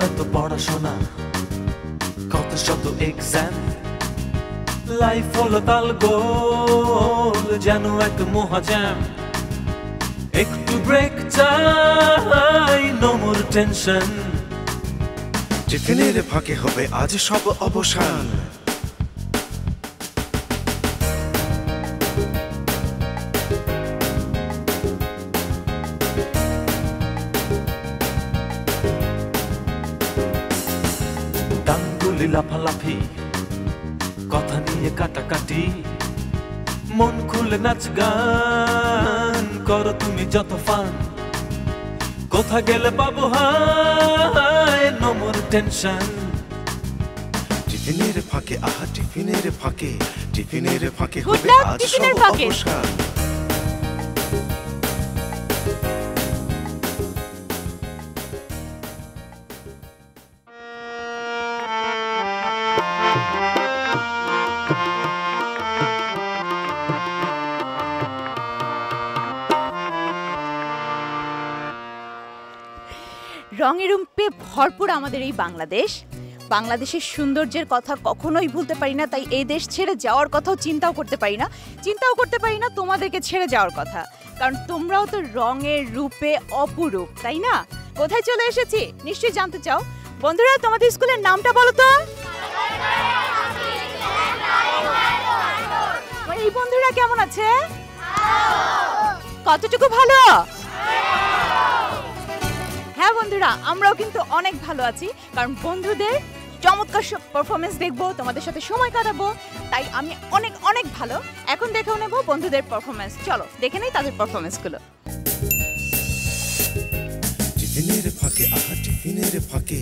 এত পড়াশোনা, কত শত এক্সাম, লাইফ হলো তাল গোল যেন এক মহাজ্যাম। একটু ব্রেক চাই, নো মোর টেনশন। টিফিনের ফাঁকে হবে আজ সব অবসান। গাঙ্গুলি লাফালাফি, কথা নিয়ে কাটাকাটি, মন খুলে নাচ গান করো তুমি যত ফান। কোথা গেলে পাবো হাই, নো মোর টেনশন। টিফিনের ফাঁকে আহা টিফিনের ফাঁকে, টিফিনের ফাঁকে Good হবে luck, আজ টিফিনের সব ফাঁকে। অবসান। রঙে রূপে ভরপুর আমাদের এই বাংলাদেশ। বাংলাদেশের সৌন্দর্যের কথা কখনোই ভুলতে পারি না, তাই এই দেশ ছেড়ে যাওয়ার কথাও চিন্তাও করতে পারি না তোমাদেরকে ছেড়ে যাওয়ার কথা, কারণ তোমরাও তো রঙে রূপে অপরূপ, তাই না? কোথায় চলে এসেছি নিশ্চয়ই জানতে চাও। বন্ধুরা, তোমাদের স্কুলের নামটা বলো তো। এই বন্ধুরা কেমন আছে? কতটুকু ভালো? হ্যাঁ বন্ধুরা, আমরাও কিন্তু অনেক ভালো আছি, কারণ বন্ধুদের চমৎকার পারফরমেন্স দেখবো, তোমাদের সাথে সময় কাটাবো, তাই আমি অনেক অনেক ভালো। এখন দেখেও নেবো বন্ধুদের পারফরমেন্স। চলো দেখে নেই তাদের পারফরমেন্সগুলো। টিফিনের ফাঁকে আহা টিফিনের ফাঁকে।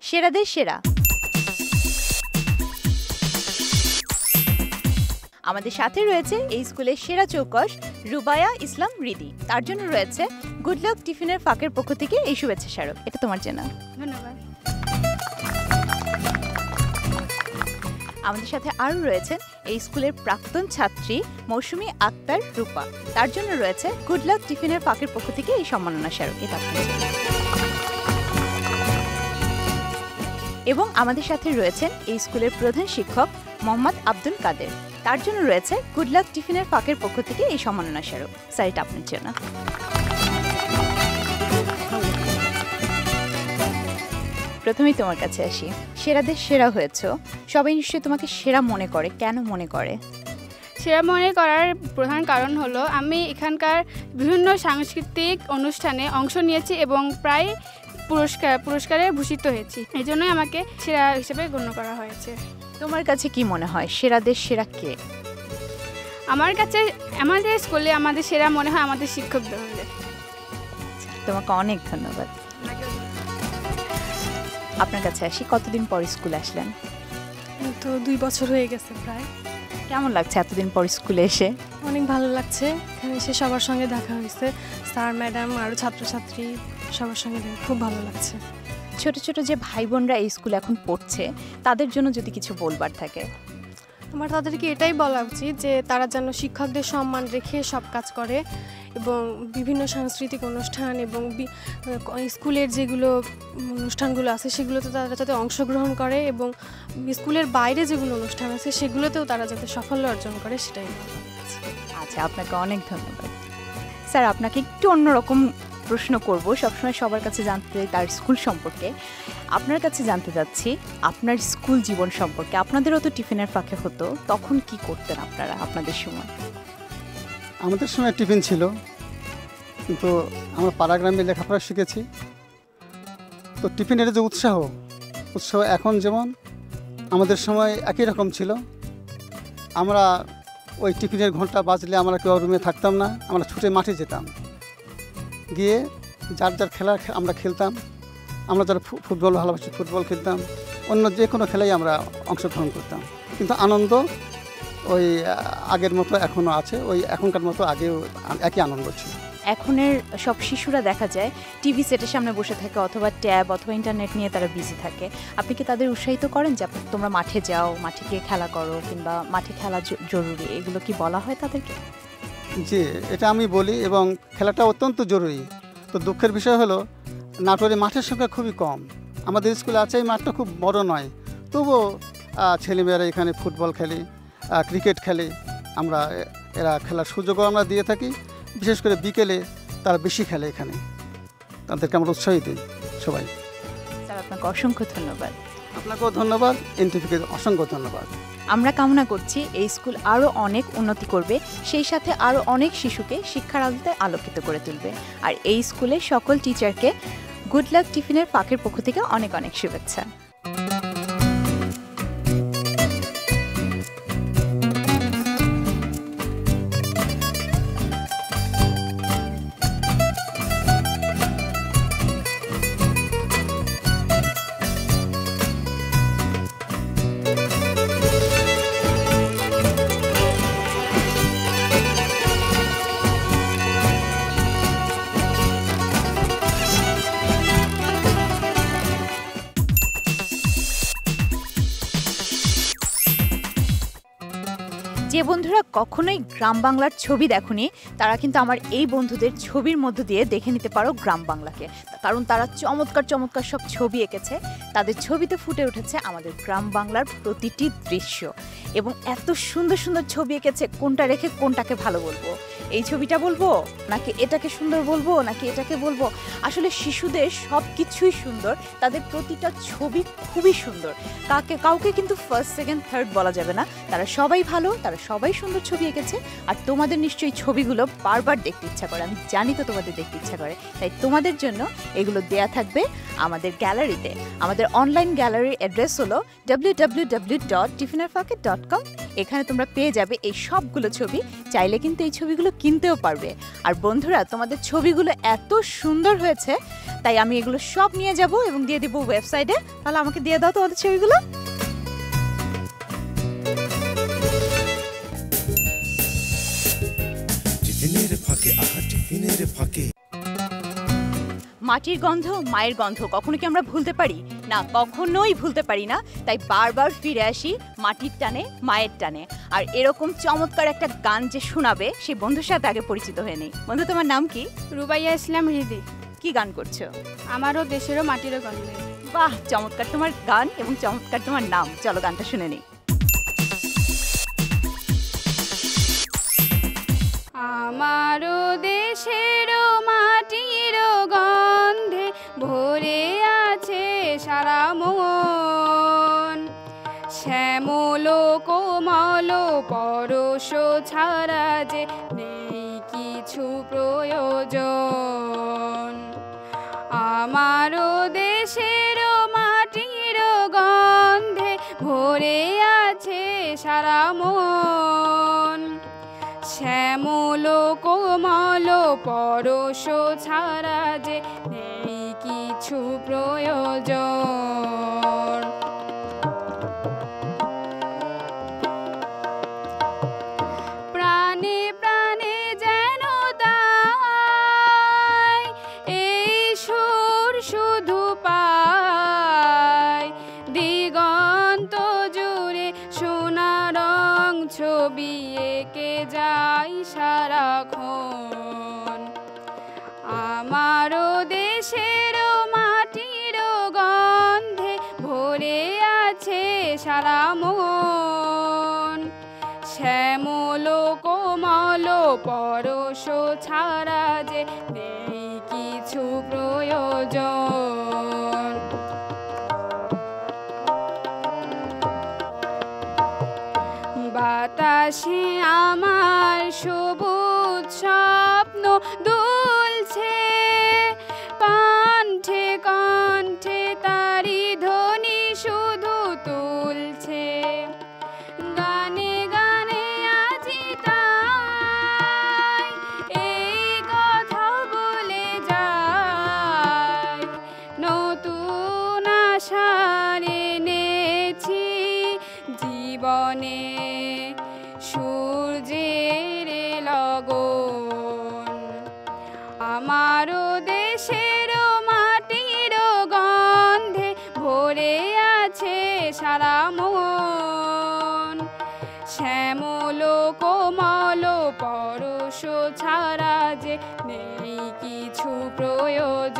সেরাদের সেরা। আমাদের সাথে রয়েছে এই স্কুলের সেরা চৌকস রুবায়া ইসলাম রিদি। তার জন্য রয়েছে গুড লাক টিফিনের ফাঁকের পক্ষ থেকে এই শুভেচ্ছা স্মারক। এটা তোমার জন্য। ধন্যবাদ। আমাদের সাথে আরও রয়েছেন এই স্কুলের প্রাক্তন ছাত্রী মৌসুমী আক্তার রূপা। তার জন্য রয়েছে গুড লাক টিফিনের ফাঁকের পক্ষ থেকে এই সম্মাননা স্মারক। এটা এবং আমাদের সাথে রয়েছেন এই স্কুলের প্রধান শিক্ষক মোহাম্মদ আব্দুল কাদের। তার জন্য রয়েছে গুড লাক টিফিনের ফাঁকের পক্ষ থেকে এই সম্মাননা স্মারক। স্যার, এটা আপনার জন্য। প্রথমেই তোমার কাছে আসি, সেরাদের সেরা হয়েছ, সবাই নিশ্চয়ই তোমাকে সেরা মনে করে, কেন মনে করে? সেরা মনে করার প্রধান কারণ হলো আমি এখানকার বিভিন্ন সাংস্কৃতিক অনুষ্ঠানে অংশ নিয়েছি এবং প্রায় পুরস্কারে ভূষিত হয়েছি, এই জন্যই আমাকে সেরা হিসেবে গণ্য করা হয়েছে। তোমার কাছে কি মনে হয় সেরাদের সেরা কে? আমার কাছে আমাদের স্কুলে আমাদের সেরা মনে হয় আমাদের শিক্ষকদের। তোমাকে অনেক ধন্যবাদ। আপনার কাছে আসি, কতদিন পর স্কুলে আসলেন? তো 2 বছর হয়ে গেছে প্রায়। কেমন লাগছে এতদিন পর স্কুলে এসে? অনেক ভালো লাগছে, এখানে এসে সবার সঙ্গে দেখা হয়েছে, স্যার ম্যাডাম আরও ছাত্রছাত্রী সবার সঙ্গে খুব ভালো লাগছে। ছোট ছোট যে ভাই বোনরা এই স্কুলে এখন পড়ছে তাদের জন্য যদি কিছু বলবার থাকে? আমার তাদেরকে এটাই বলা উচিত যে তারা যেন শিক্ষকদের সম্মান রেখে সব কাজ করে এবং বিভিন্ন সাংস্কৃতিক অনুষ্ঠান এবং স্কুলের যেগুলো অনুষ্ঠানগুলো আছে সেগুলোতে তারা যাতে অংশগ্রহণ করে এবং স্কুলের বাইরে যেগুলো অনুষ্ঠান আছে সেগুলোতেও তারা যাতে সাফল্য অর্জন করে, সেটাই। আচ্ছা, আপনাকে অনেক ধন্যবাদ। স্যার, আপনাকে একটু অন্যরকম প্রশ্ন করব, সবসময় সবার কাছে জানতে চাই তার স্কুল সম্পর্কে। আপনার কাছে জানতে চাচ্ছি আপনার স্কুল জীবন সম্পর্কে। আপনাদেরও তো টিফিনের ফাঁকে হতো, তখন কি করতেন আপনারা আপনাদের সময়? আমাদের সময় টিফিন ছিল, কিন্তু আমরা পাড়া গ্রামে লেখাপড়া শিখেছি, তো টিফিনের যে উৎসাহ এখন যেমন আমাদের সময় একই রকম ছিল। আমরা ওই টিফিনের ঘন্টা বাজলে আমরা কেউ রুমে থাকতাম না, আমরা ছুটে মাঠে যেতাম, গিয়ে যার যার খেলা আমরা খেলতাম। আমরা যারা ফুটবল ভালোবাসি ফুটবল খেলতাম, অন্য যে কোনো খেলাই আমরা অংশগ্রহণ করতাম, কিন্তু আনন্দ ওই আগের মতো এখনও আছে, ওই এখনকার মতো আগেও একই আনন্দ ছিল। এখনের সব শিশুরা দেখা যায় টিভি সেটের সামনে বসে থাকে অথবা ট্যাব অথবা ইন্টারনেট নিয়ে তারা বিজি থাকে। আপনি কি তাদের উৎসাহিত করেন যে তোমরা মাঠে যাও, মাঠে গিয়ে খেলা করো, কিংবা মাঠে খেলা জরুরি, এগুলো কি বলা হয় তাদেরকে? জি, এটা আমি বলি এবং খেলাটা অত্যন্ত জরুরি। তো দুঃখের বিষয় হলো নাটোরে মাঠের সংখ্যা খুবই কম। আমাদের স্কুলে আছে, এই মাঠটা খুব বড় নয়, তবুও ছেলেমেয়েরা এখানে ফুটবল খেলে, ক্রিকেট খেলে, এরা খেলার সুযোগও আমরা দিয়ে থাকি। বিশেষ করে বিকেলে তারা বেশি খেলে, এখানে তাদেরকে আমরা উৎসাহ দিই সবাই। স্যার, আপনাকে অসংখ্য ধন্যবাদ। আপনাকেও ধন্যবাদ, এনটিভিকে অসংখ্য ধন্যবাদ। আমরা কামনা করছি এই স্কুল আরও অনেক উন্নতি করবে, সেই সাথে আরও অনেক শিশুকে শিক্ষার আলোতে আলোকিত করে তুলবে। আর এই স্কুলের সকল টিচারকে গুড লাক টিফিনের ফাঁকের পক্ষ থেকে অনেক অনেক শুভেচ্ছা। যে বন্ধুরা কখনোই গ্রাম বাংলার ছবি দেখোনি তারা কিন্তু আমার এই বন্ধুদের ছবির মধ্য দিয়ে দেখে নিতে পারো গ্রাম বাংলাকে, কারণ তারা চমৎকার চমৎকার সব ছবি এঁকেছে। তাদের ছবিতে ফুটে উঠেছে আমাদের গ্রাম বাংলার প্রতিটি দৃশ্য এবং এত সুন্দর সুন্দর ছবি এঁকেছে, কোনটা রেখে কোনটাকে ভালো বলবো, এই ছবিটা বলবো নাকি এটাকে সুন্দর বলবো নাকি এটাকে বলবো। আসলে শিশুদের সব কিছুই সুন্দর, তাদের প্রতিটা ছবি খুবই সুন্দর, কাউকে কিন্তু ফার্স্ট সেকেন্ড থার্ড বলা যাবে না, তারা সবাই ভালো, তারা সবাই সুন্দর ছবি এঁকেছে। আর তোমাদের নিশ্চয়ই ছবিগুলো বারবার দেখতে ইচ্ছা করে, আমি জানি তো তোমাদের দেখতে ইচ্ছা করে, তাই তোমাদের জন্য এগুলো দেয়া থাকবে আমাদের গ্যালারিতে। আমাদের অনলাইন গ্যালারির অ্যাড্রেস হলো www.tiffinerfaket.com। এখানে তোমরা পেয়ে যাবে এই সবগুলো ছবি, চাইলে কিন্তু এই ছবিগুলো কিনতেও পারবে। আর বন্ধুরা, তোমাদের ছবিগুলো এত সুন্দর হয়েছে তাই আমি এগুলো সব নিয়ে যাব এবং দিয়ে দেবো ওয়েবসাইটে। তাহলে আমাকে দিয়ে দাও তোমাদের ছবিগুলো। টিফিনের ফাঁকে, আহা টিফিনের ফাঁকে। মাটির গন্ধ, মায়ের গন্ধ কখনো কি আমরা ভুলতে পারি না? কখনোই ভুলতে পারি না, তাই বারবার ফিরে আসি মাটির টানে, মায়ের টানে। আর এরকম চমৎকার একটা গান যে শোনাবে সেই বন্ধুর সাথে আগে পরিচিত হয়ে নেই। বন্ধু, তোমার নাম কি? রুবাইয়া ইসলাম হৃদি। কি গান করছো? আমারও দেশেরও মাটিরও গন্ধে। বাহ, চমৎকার তোমার গান এবং চমৎকার তোমার নাম। চলো গানটা শুনে নিই। আমারও দেশেরও মাটিরও গন্ধে ভরে আছে সারা মন, শ্যামল কোমল পরশ ছাড়া যে নেই কিছু প্রয়োজন। আমারও দেশেরও মাটিরও গন্ধে ভরে আছে সারা মন, শ্যামল কোমল পরশ ছাড়া যে নেই কিছু প্রয়োজন। প্রাণে প্রাণে যেন তাই এই সুর শুধু পায়, দিগন্ত জুড়ে সোনা রং ছবি এঁকে যাই সারাক্ষণ। আমারও দেশেরও মাটিরও গন্ধে ভরে আছে সারা মন, শ্যামল কোমল পরশ ছাড়া যে নেই কিছু প্রয়োজন। বাতাসে আমার সবুজ স্বপ্ন দুলছে, কণ্ঠে কণ্ঠে তারি ধ্বনি শুধু তুলছে। গানে গানে আজি তাই এই কথা বলে যায়, নতুন আশার এনেছি জীবনে সূর্যের লগন। আমারও দেশেরও মাটিরও গন্ধে ভরে আছে সারা মন, শ্যামল কোমল পরশ ছাড়া যে নেই কিছু প্রয়োজন,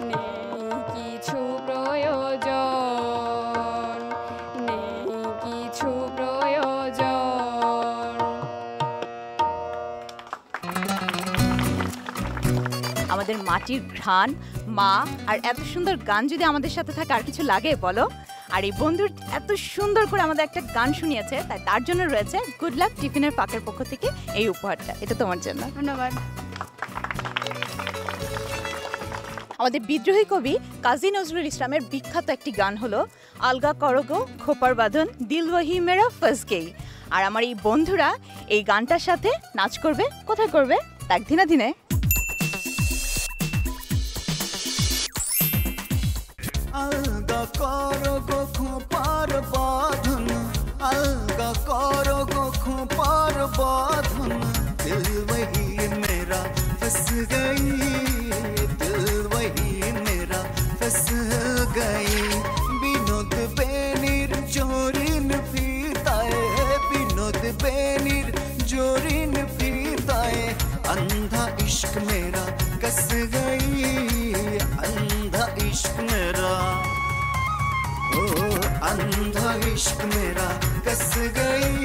নেই কিছু প্রয়োজন, নেই কিছু প্রয়োজন। আমাদের মাটির ঘ্রাণ, মা আর এত সুন্দর গান যদি আমাদের সাথে থাকে আর কিছু লাগে বলো? আর এই বন্ধুর এত সুন্দর করে আমাদের একটা গান শুনিয়েছে, তাই তার জন্য রয়েছে গুড লাক টিফিনের ফাঁকের পক্ষ থেকে এই উপহারটা। এটা তোমার জন্য। ধন্যবাদ। আমাদের বিদ্রোহী কবি কাজী নজরুল ইসলামের বিখ্যাত একটি গান হলো আলগা করগো খোপার বাঁধন দিল ওয়াহি মেরা ফাঁস গেই। আর আমার এই বন্ধুরা এই গানটার সাথে নাচ করবে। কোথায় করবে? তাক ধিনে ধিনে। আলগা করো গো খোপার বাঁধন, আলগা করো গো খোপার বাঁধন, দিল वही मेरा फंस गई, दिल वही मेरा फंस गई। বিনোদ বেনির জোরিন ফিতায়, বিনোদ বেনির জোরিন ফিতায়, अंधा इश्क मेरा कस गई, अंधा इश्क मेरा, ओ अंधा इश्क मेरा कस गई,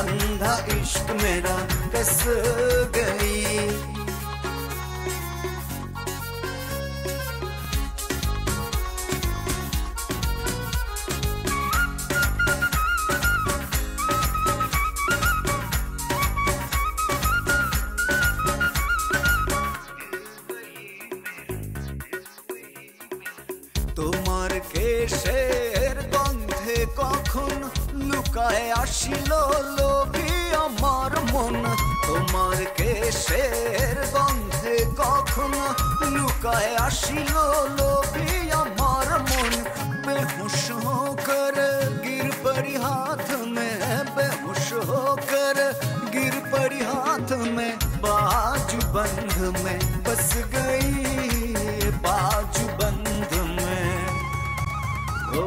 अंधा इश्क मेरा कस गई। তোমার কেশের গন্ধে কখন লুকায় আসিল লোভী আমার মন, তোমার কেশের গন্ধে কখন লুকায় আসিল লোভী আমার মন। বেহুশ होकर गिर पड़ी हाथ में, बेहुश होकर गिर पड़ी हाथ में, बाजू बंध में बस गई, बाजू बंध में, ओ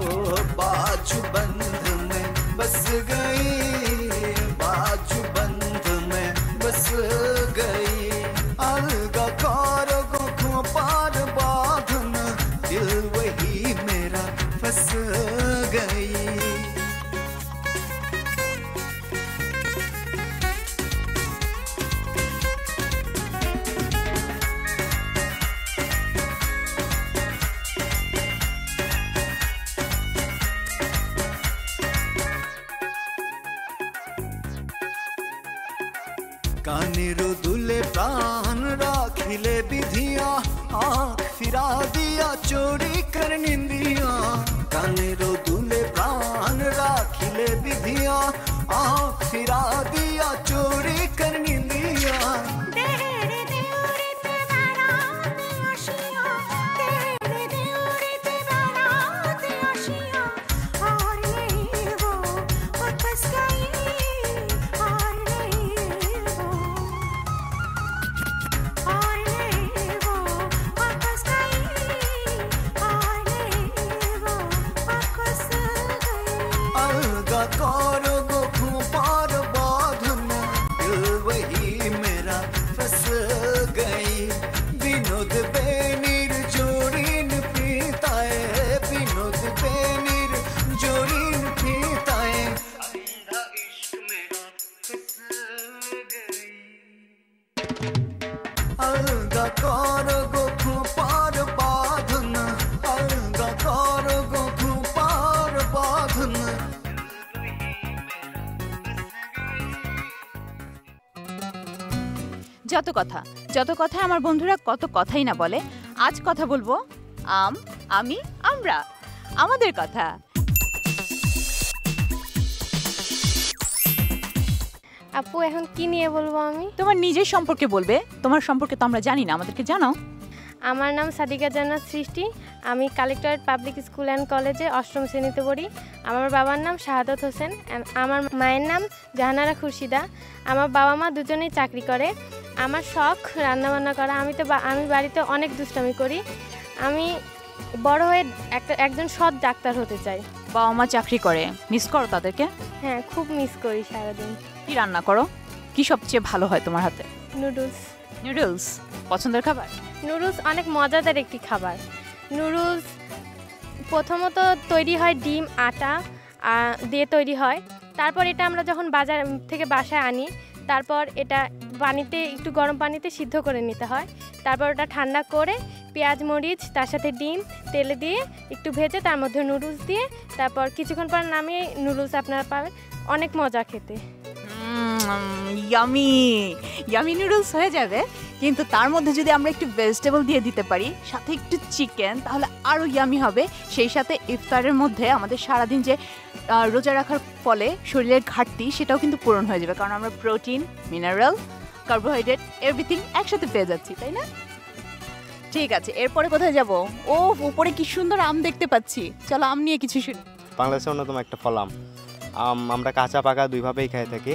बाजू बंध में बस गई, बाजू बंध में बस गई। अलगा কানের দুলে প্রাণ রাখিলে বিধিয়া आँख फिरा दिया चोरी कर निंदिया कानेर दुले प्राण राखिले विधिया आँख फिरा दिया चोरी कर निंदिया যত কথা আমার বন্ধুরা কত কথাই না বলে। আজ কথা বলবো আমি আমরা আমাদের কথা। আপু এখন কি নিয়ে বলবো আমি? তোমার নিজের সম্পর্কে বলবে। তোমার সম্পর্কে তো আমরা জানি না, আমাদেরকে জানাও। আমার নাম সাদিকা জান্নাত সৃষ্টি। আমি কালেক্টরেট পাবলিক স্কুল অ্যান্ড কলেজে 8ম শ্রেণীতে পড়ি। আমার বাবার নাম শাহাদত হোসেন। আমার মায়ের নাম জাহানারা খুরশিদা। আমার বাবা মা দুজনেই চাকরি করে। আমার শখ রান্নাবান্না করা। আমি বাড়িতে অনেক দুষ্টামি করি। আমি বড় হয়ে একজন সৎ ডাক্তার হতে চাই। বাবা মা চাকরি করে, মিস করো তাদেরকে? হ্যাঁ, খুব মিস করি সারাদিন। কি রান্না করো? কি সবচেয়ে ভালো হয় তোমার হাতে? নুডলস পছন্দের খাবার? নুডলস অনেক মজাদার একটি খাবার। নুডলস প্রথমত তৈরি হয় ডিম আটা দিয়ে তৈরি হয়। তারপর এটা আমরা যখন বাজার থেকে বাসায় আনি, তারপর এটা পানিতে একটু গরম পানিতে সিদ্ধ করে নিতে হয়। তারপর ওটা ঠান্ডা করে পেঁয়াজ মরিচ তার সাথে ডিম তেলে দিয়ে একটু ভেজে তার মধ্যে নুডলস দিয়ে তারপর কিছুক্ষণ পর নামিয়ে নুডলস আপনারা পাবেন। অনেক মজা খেতে। ইয়ামি নুডলস হয়ে যাবে, কিন্তু তার মধ্যে যদি আমরা একটু ভেজিটেবল দিয়ে দিতে পারি, সাথে একটু চিকেন, তাহলে আরও ইয়ামি হবে। সেই সাথে ইফতারের মধ্যে আমাদের সারাদিন যে রোজা রাখার ফলে শরীরের ঘাটতি, সেটাও কিন্তু পূরণ হয়ে যাবে, কারণ আমরা প্রোটিন, মিনারেল, কার্বোহাইড্রেট এভরিথিং একসাথে পেয়ে যাচ্ছি, তাই না? ঠিক আছে, এরপরে কোথায় যাব? ও উপরে কি সুন্দর আম দেখতে পাচ্ছি, চলো আম নিয়ে কিছু শুনি। বাংলাদেশের অন্যতম একটা ফল আম। আমরা কাঁচা পাকা দুইভাবেই খাই থাকি।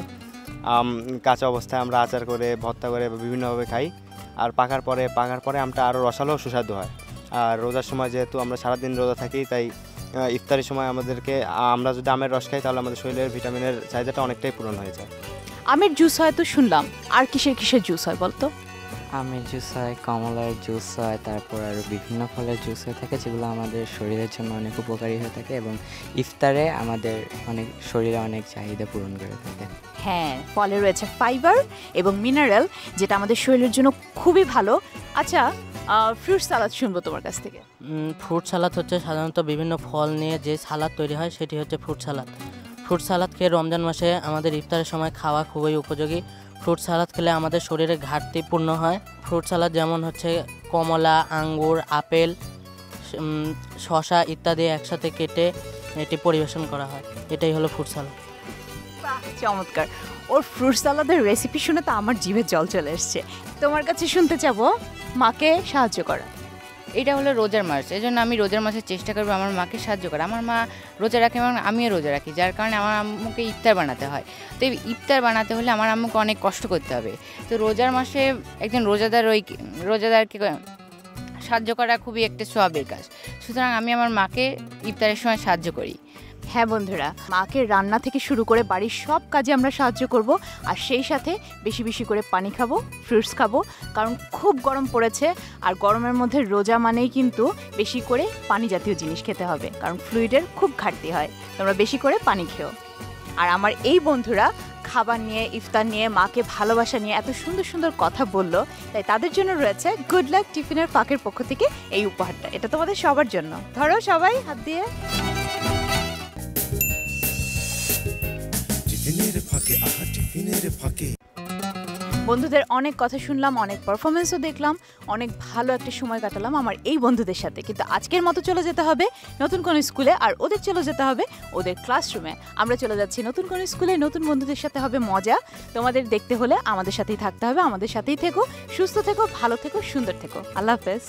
কাঁচা অবস্থায় আমরা আচার করে, ভর্তা করে বিভিন্নভাবে খাই। আর পাকার পরে আমটা আরও রসালো সুস্বাদু হয়। আর রোজার সময় যেহেতু আমরা সারাদিন রোজা থাকি, তাই ইফতারের সময় আমরা যদি আমের রস খাই, তাহলে আমাদের শরীরের ভিটামিনের চাহিদাটা অনেকটাই পূরণ হয়ে যায়। আমের জুস হয় তো শুনলাম, আর কিসের জুস হয় বলতো? আমের জুস হয়, কমলার জুস হয়, তারপর আরও বিভিন্ন ফলের জুস হয়ে থাকে, যেগুলো আমাদের শরীরের জন্য অনেক উপকারী হয়ে থাকে এবং ইফতারে আমাদের শরীরে অনেক চাহিদা পূরণ করে থাকে। হ্যাঁ, ফলে রয়েছে ফাইবার এবং মিনারেল, যেটা আমাদের শরীরের জন্য খুবই ভালো। আচ্ছা, ফ্রুট সালাদ শুনবো তোমার কাছ থেকে। ফ্রুট সালাদ হচ্ছে সাধারণত বিভিন্ন ফল নিয়ে যে সালাদ তৈরি হয়, সেটি হচ্ছে ফ্রুট সালাদ। ফ্রুট সালাদ খেয়ে রমজান মাসে আমাদের ইফতারের সময় খাওয়া খুবই উপযোগী। ফ্রুট সালাদ খেলে আমাদের শরীরে ঘাটতি পূর্ণ হয়। ফ্রুট সালাদ যেমন হচ্ছে কমলা, আঙ্গুর, আপেল, শসা ইত্যাদি একসাথে কেটে এটি পরিবেশন করা হয়। এটাই হলো ফ্রুট সালাদ। চমৎকার। ওর ফ্রুট সালাদের রেসিপি শুনে তো আমার জিভে জল চলে এসছে। তোমার কাছে শুনতে চাবো মাকে সাহায্য করা। এটা হলো রোজার মাস, এই জন্য আমি রোজার মাসে চেষ্টা করবো আমার মাকে সাহায্য করা। আমার মা রোজা রাখে এবং আমিও রোজা রাখি, যার কারণে আমার আম্মুকে ইফতার বানাতে হয়। তো এই ইফতার বানাতে হলে আমার আম্মুকে অনেক কষ্ট করতে হবে। তো রোজার মাসে একজন রোজাদারকে সাহায্য করা খুবই একটা সওয়াবের কাজ। সুতরাং আমি আমার মাকে ইফতারের সময় সাহায্য করি। হ্যাঁ বন্ধুরা, মাকে রান্না থেকে শুরু করে বাড়ির সব কাজে আমরা সাহায্য করব, আর সেই সাথে বেশি বেশি করে পানি খাবো, ফ্রুটস খাবো, কারণ খুব গরম পড়েছে। আর গরমের মধ্যে রোজা মানেই কিন্তু বেশি করে পানি জাতীয় জিনিস খেতে হবে, কারণ ফ্লুইডের খুব ঘাটতি হয়। তোমরা বেশি করে পানি খেও। আর আমার এই বন্ধুরা খাবার নিয়ে, ইফতার নিয়ে, মাকে ভালোবাসা নিয়ে এত সুন্দর সুন্দর কথা বললো, তাই তাদের জন্য রয়েছে গুড লাক টিফিনের ফাঁকের পক্ষ থেকে এই উপহারটা। এটা তোমাদের সবার জন্য। ধরো সবাই হাত দিয়ে। বন্ধুদের অনেক কথা শুনলাম, অনেক পারফরমেন্সও দেখলাম, অনেক ভালো একটা সময় কাটালাম আমার এই বন্ধুদের সাথে। কিন্তু আজকের মতো চলে যেতে হবে নতুন কোনো স্কুলে, আর ওদের চলে যেতে হবে ওদের ক্লাসরুমে। আমরা চলে যাচ্ছি নতুন কোনো স্কুলে, নতুন বন্ধুদের সাথে হবে মজা। তোমাদের দেখতে হলে আমাদের সাথেই থাকতে হবে, আমাদের সাথেই থেকো, সুস্থ থেকো, ভালো থেকো, সুন্দর থেকো। আল্লাহ হাফেজ।